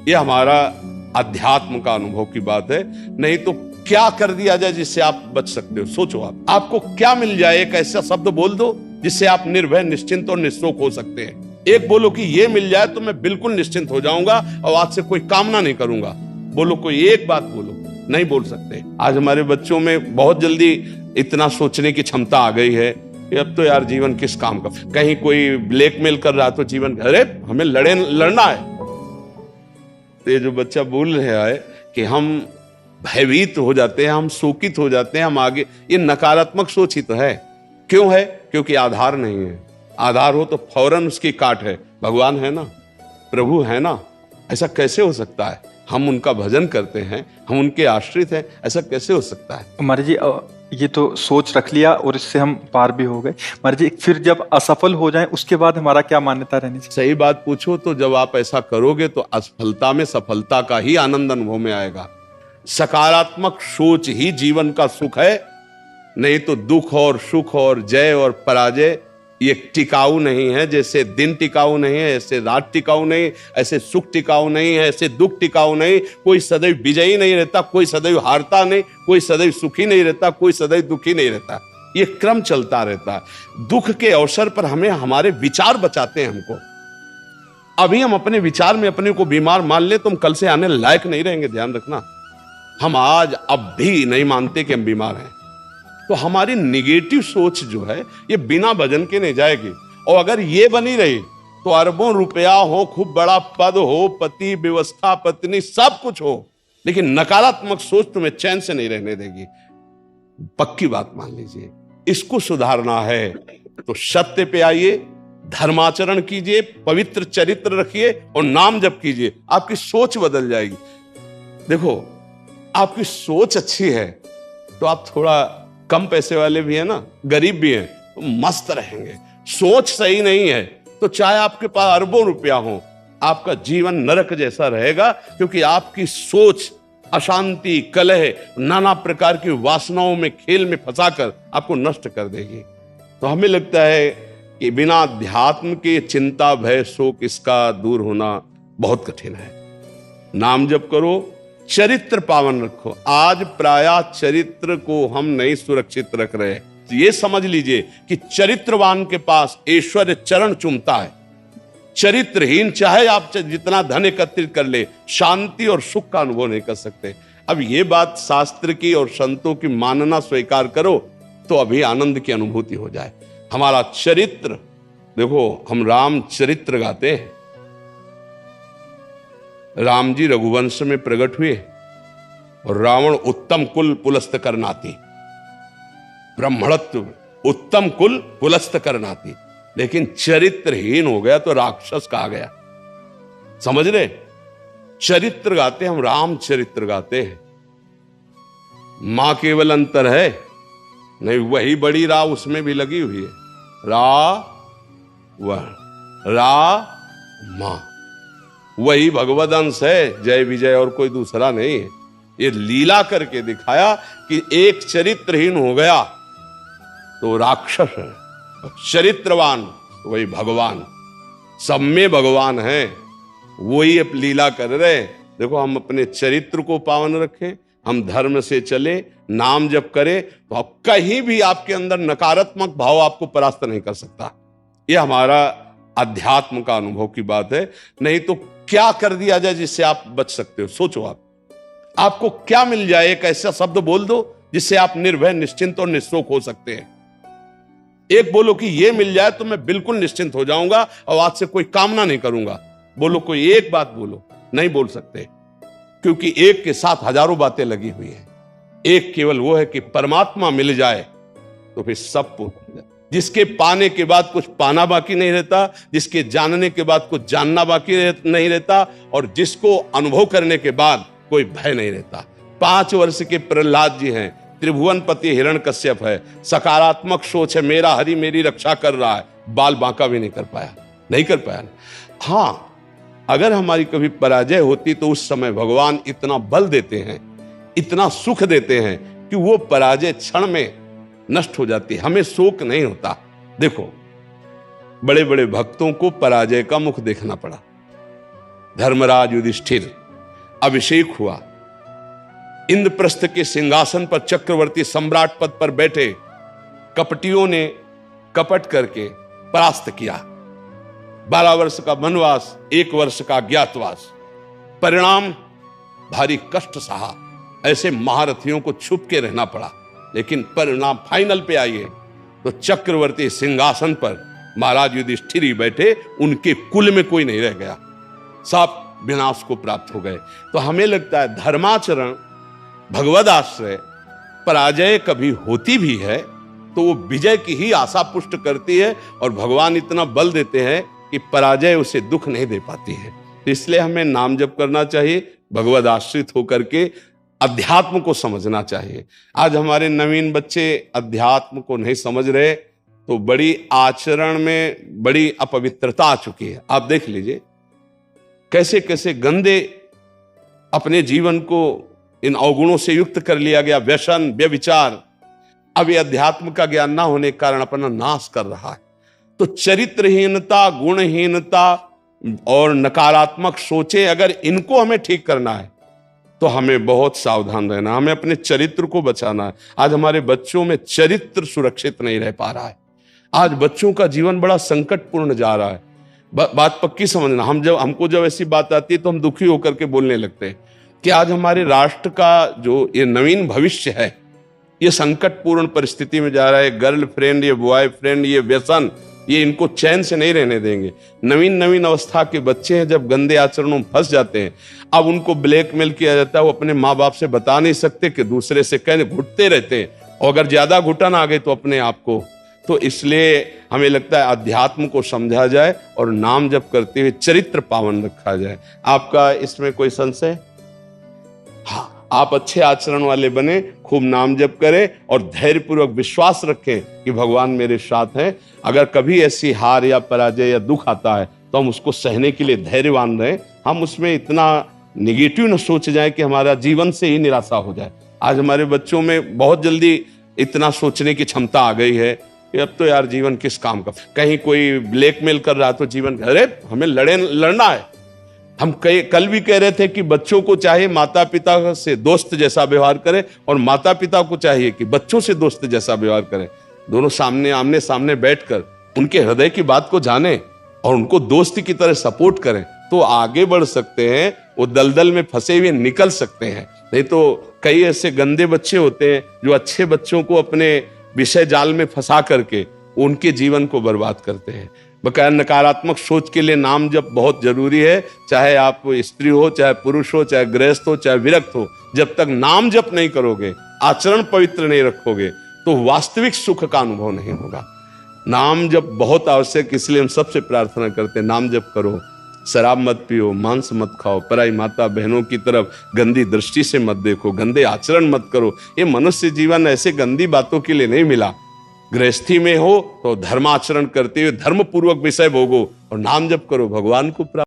ये हमारा अध्यात्म का अनुभव की बात है। नहीं तो क्या कर दिया जाए जिससे आप बच सकते हो? सोचो आपको क्या मिल जाए? एक ऐसा शब्द बोल दो जिससे आप निर्भय, निश्चिंत और निःशोक हो सकते हैं। एक बोलो कि ये मिल जाए तो मैं बिल्कुल निश्चिंत हो जाऊंगा और आज से कोई कामना नहीं करूंगा। बोलो, कोई एक बात बोलो। नहीं बोल सकते। आज हमारे बच्चों में बहुत जल्दी इतना सोचने की क्षमता आ गई है कि अब तो यार जीवन किस काम का। कहीं कोई ब्लैकमेल कर रहा तो जीवन, अरे हमें लड़ना है। तो ये जो बच्चा बोल रहा है कि हम भयभीत हो जाते हैं, हम शोकित हो जाते हैं, हम आगे, ये नकारात्मक सोच ही तो है। क्यों है? क्योंकि आधार नहीं है। आधार हो तो फौरन उसकी काट है। भगवान है ना, प्रभु है ना, ऐसा कैसे हो सकता है? हम उनका भजन करते हैं, हम उनके आश्रित हैं, ऐसा कैसे हो सकता है? महाराज जी, ये तो सोच रख लिया और इससे हम पार भी हो गए। महाराज जी, फिर जब असफल हो जाएं उसके बाद हमारा क्या मान्यता रहनी चाहिए? सही बात पूछो तो जब आप ऐसा करोगे तो असफलता में सफलता का ही आनंद अनुभव में आएगा। सकारात्मक सोच ही जीवन का सुख है। नहीं तो दुख और सुख और जय और पराजय ये टिकाऊ नहीं है। जैसे दिन टिकाऊ नहीं है, ऐसे रात टिकाऊ नहीं, ऐसे सुख टिकाऊ नहीं है, ऐसे दुख टिकाऊ नहीं। कोई सदैव विजयी नहीं रहता, कोई सदैव हारता नहीं, कोई सदैव सुखी नहीं रहता, कोई सदैव दुखी नहीं रहता। ये क्रम चलता रहता है। दुख के अवसर पर हमें हमारे विचार बचाते हैं हमको। अभी हम अपने विचार में अपने को बीमार मान ले तो हम कल से आने लायक नहीं रहेंगे। ध्यान रखना, हम आज अब भी नहीं मानते कि हम बीमार हैं। तो हमारी निगेटिव सोच जो है ये बिना भजन के नहीं जाएगी। और अगर ये बनी रही तो अरबों रुपया हो, खूब बड़ा पद हो, पति, व्यवस्था, पत्नी, सब कुछ हो, लेकिन नकारात्मक सोच तुम्हें चैन से नहीं रहने देगी। पक्की बात मान लीजिए। इसको सुधारना है तो सत्य पे आइए, धर्माचरण कीजिए, पवित्र चरित्र रखिए और नाम जप कीजिए। आपकी सोच बदल जाएगी। देखो, आपकी सोच अच्छी है तो आप थोड़ा कम पैसे वाले भी हैं ना, गरीब भी हैं, तो मस्त रहेंगे। सोच सही नहीं है तो चाहे आपके पास अरबों रुपया हो, आपका जीवन नरक जैसा रहेगा। क्योंकि आपकी सोच अशांति, कलह, नाना प्रकार की वासनाओं में, खेल में फंसाकर आपको नष्ट कर देगी। तो हमें लगता है कि बिना अध्यात्म के चिंता, भय, शोक इसका दूर होना बहुत कठिन है। नाम जप करो, चरित्र पावन रखो। आज प्रायः चरित्र को हम नहीं सुरक्षित रख रहे। तो ये समझ लीजिए कि चरित्रवान के पास ऐश्वर्य चरण चूमता है। चरित्रहीन चाहे आप जितना धन एकत्रित कर ले, शांति और सुख का अनुभव नहीं कर सकते। अब ये बात शास्त्र की और संतों की मानना स्वीकार करो तो अभी आनंद की अनुभूति हो जाए। हमारा चरित्र देखो, हम राम चरित्र गाते हैं। राम जी रघुवंश में प्रकट हुए और रावण उत्तम कुल पुलस्त करनाती, ब्राह्मणत्व उत्तम कुल पुलस्त करनाती, लेकिन चरित्रहीन हो गया तो राक्षस कहा गया। समझ रहे? चरित्र गाते हम, राम चरित्र गाते हैं। मां केवल अंतर है नहीं, वही बड़ी रा उसमें भी लगी हुई है। रा मां वही भगवद अंश है, जय विजय और कोई दूसरा नहीं है। ये लीला करके दिखाया कि एक चरित्रहीन हो गया तो राक्षस है, चरित्रवान वही भगवान। सब में भगवान है, वही अब लीला कर रहे। देखो, हम अपने चरित्र को पावन रखें, हम धर्म से चले, नाम जप करें तो आप कहीं भी आपके अंदर नकारात्मक भाव आपको परास्त नहीं कर सकता। ये हमारा अध्यात्म का अनुभव की बात है। नहीं तो क्या कर दिया जाए जिससे आप बच सकते हो? सोचो आपको क्या मिल जाए? एक ऐसा शब्द बोल दो जिससे आप निर्भय, निश्चिंत और निःशोक हो सकते हैं। एक बोलो कि ये मिल जाए तो मैं बिल्कुल निश्चिंत हो जाऊंगा और आज से कोई कामना नहीं करूंगा। बोलो, कोई एक बात बोलो। नहीं बोल सकते, क्योंकि एक के साथ हजारों बातें लगी हुई है। एक केवल वो है कि परमात्मा मिल जाए तो फिर सब पूर्ण हो जाए। जिसके पाने के बाद कुछ पाना बाकी नहीं रहता, जिसके जानने के बाद कुछ जानना बाकी नहीं रहता, और जिसको अनुभव करने के बाद कोई भय नहीं रहता। 5 वर्ष के प्रहलाद जी हैं, त्रिभुवनपति हिरण्यकश्यप है, सकारात्मक सोच है, मेरा हरि मेरी रक्षा कर रहा है, बाल बांका भी नहीं कर पाया। हाँ, अगर हमारी कभी पराजय होती तो उस समय भगवान इतना बल देते हैं, इतना सुख देते हैं कि वो पराजय क्षण में नष्ट हो जाती है, हमें शोक नहीं होता। देखो, बड़े बड़े भक्तों को पराजय का मुख देखना पड़ा। धर्मराज युधिष्ठिर अभिषेक हुआ, इंद्रप्रस्थ के सिंहासन पर चक्रवर्ती सम्राट पद पर बैठे, कपटियों ने कपट करके परास्त किया। 12 वर्ष का वनवास, 1 वर्ष का अज्ञातवास, परिणाम भारी कष्ट सहा। ऐसे महारथियों को छुप के रहना पड़ा, लेकिन परिणाम फाइनल पे आइए तो चक्रवर्ती सिंहासन पर महाराज युधिष्ठिर ही बैठे, उनके कुल में कोई नहीं रह गया, सब विनाश को प्राप्त हो गए। तो हमें लगता है धर्माचरण, भगवद आश्रय, पराजय कभी होती भी है तो वो विजय की ही आशा पुष्ट करती है, और भगवान इतना बल देते हैं कि पराजय उसे दुख नहीं दे पाती है। तो इसलिए हमें नाम जप करना चाहिए, भगवद आश्रित होकर के अध्यात्म को समझना चाहिए। आज हमारे नवीन बच्चे अध्यात्म को नहीं समझ रहे, तो बड़ी आचरण में बड़ी अपवित्रता आ चुकी है। आप देख लीजिए कैसे कैसे गंदे अपने जीवन को इन अवगुणों से युक्त कर लिया गया, व्यसन, व्यभिचार। अब ये अध्यात्म का ज्ञान ना होने के कारण अपना नाश कर रहा है। तो चरित्रहीनता, गुणहीनता और नकारात्मक सोचे, अगर इनको हमें ठीक करना है तो हमें बहुत सावधान रहना, हमें अपने चरित्र को बचाना है। आज हमारे बच्चों में चरित्र सुरक्षित नहीं रह पा रहा है। आज बच्चों का जीवन बड़ा संकटपूर्ण जा रहा है। बात पक्की समझना, हमको जब ऐसी बात आती है तो हम दुखी होकर के बोलने लगते हैं कि आज हमारे राष्ट्र का जो ये नवीन भविष्य है, ये संकटपूर्ण परिस्थिति में जा रहा है। गर्लफ्रेंड, ये बॉयफ्रेंड, ये व्यसन, ये इनको चैन से नहीं रहने देंगे। नवीन अवस्था के बच्चे हैं, जब गंदे आचरणों में फंस जाते हैं, अब उनको ब्लैकमेल किया जाता है। वो अपने माँ बाप से बता नहीं सकते कि दूसरे से कहने घुटते रहते हैं, और अगर ज्यादा घुटन आ गई तो अपने आप को। तो इसलिए हमें लगता है अध्यात्म को समझा जाए और नाम जप करते हुए चरित्र पावन रखा जाए। आपका इसमें कोई संशय? हाँ, आप अच्छे आचरण वाले बने, खूब नाम जप करें और धैर्यपूर्वक विश्वास रखें कि भगवान मेरे साथ हैं। अगर कभी ऐसी हार या पराजय या दुख आता है तो हम उसको सहने के लिए धैर्यवान रहें। हम उसमें इतना निगेटिव न सोच जाए कि हमारा जीवन से ही निराशा हो जाए। आज हमारे बच्चों में बहुत जल्दी इतना सोचने की क्षमता आ गई है कि अब तो यार जीवन किस काम का। कहीं कोई ब्लैकमेल कर रहा तो जीवन, अरे हमें लड़ना है। हम कल भी कह रहे थे कि बच्चों को चाहिए माता पिता से दोस्त जैसा व्यवहार करें, और माता पिता को चाहिए कि बच्चों से दोस्त जैसा व्यवहार करें। दोनों आमने सामने बैठकर उनके हृदय की बात को जानें और उनको दोस्त की तरह सपोर्ट करें, तो आगे बढ़ सकते हैं, वो दलदल में फंसे हुए निकल सकते हैं। नहीं तो कई ऐसे गंदे बच्चे होते हैं जो अच्छे बच्चों को अपने विषय जाल में फंसा करके उनके जीवन को बर्बाद करते हैं। बकाया नकारात्मक सोच के लिए नाम जप बहुत जरूरी है। चाहे आप स्त्री हो, चाहे पुरुष हो, चाहे गृहस्थ हो, चाहे विरक्त हो, जब तक नाम जप नहीं करोगे, आचरण पवित्र नहीं रखोगे, तो वास्तविक सुख का अनुभव नहीं होगा। नाम जप बहुत आवश्यक, इसलिए हम सबसे प्रार्थना करते हैं नाम जप करो, शराब मत पियो, मांस मत खाओ, पराई माता बहनों की तरफ गंदी दृष्टि से मत देखो, गंदे आचरण मत करो। ये मनुष्य जीवन ऐसे गंदी बातों के लिए नहीं मिला। गृहस्थी में हो तो धर्माचरण करते हुए धर्म पूर्वक विषय भोगो और नाम जप करो, भगवान को प्राप्त